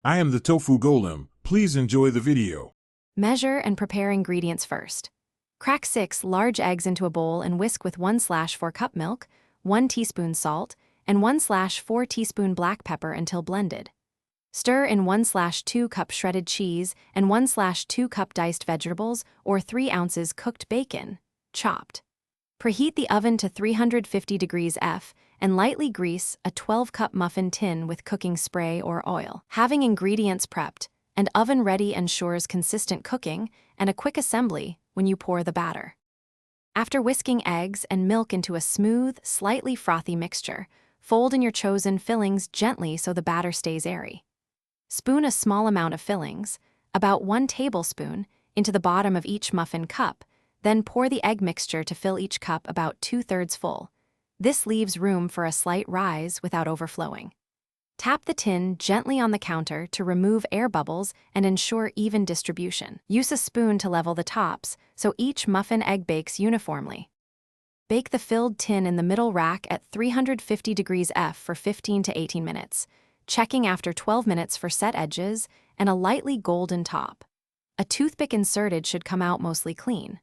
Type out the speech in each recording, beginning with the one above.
I am the tofu golem. Please enjoy the video. Measure and prepare ingredients first. Crack 6 large eggs into a bowl and whisk with 1/4 cup milk, 1 teaspoon salt, and 1/4 teaspoon black pepper until blended. Stir in 1/2 cup shredded cheese and 1/2 cup diced vegetables or 3 ounces cooked bacon, chopped. Preheat the oven to 350 degrees F and lightly grease a 12-cup muffin tin with cooking spray or oil. Having ingredients prepped and oven ready ensures consistent cooking and a quick assembly when you pour the batter. After whisking eggs and milk into a smooth, slightly frothy mixture, fold in your chosen fillings gently so the batter stays airy. Spoon a small amount of fillings, about 1 tablespoon, into the bottom of each muffin cup, then pour the egg mixture to fill each cup about 2/3 full. This leaves room for a slight rise without overflowing. Tap the tin gently on the counter to remove air bubbles and ensure even distribution. Use a spoon to level the tops so each muffin egg bakes uniformly. Bake the filled tin in the middle rack at 350 degrees F for 15 to 18 minutes, checking after 12 minutes for set edges and a lightly golden top. A toothpick inserted should come out mostly clean.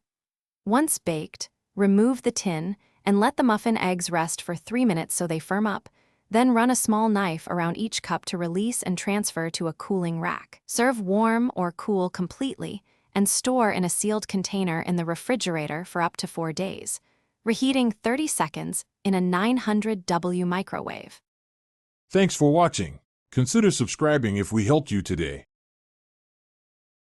Once baked, remove the tin and let the muffin eggs rest for 3 minutes so they firm up, then run a small knife around each cup to release and transfer to a cooling rack. Serve warm or cool completely and store in a sealed container in the refrigerator for up to 4 days, reheating 30 seconds in a 900W microwave. Thanks for watching. Consider subscribing if we helped you today.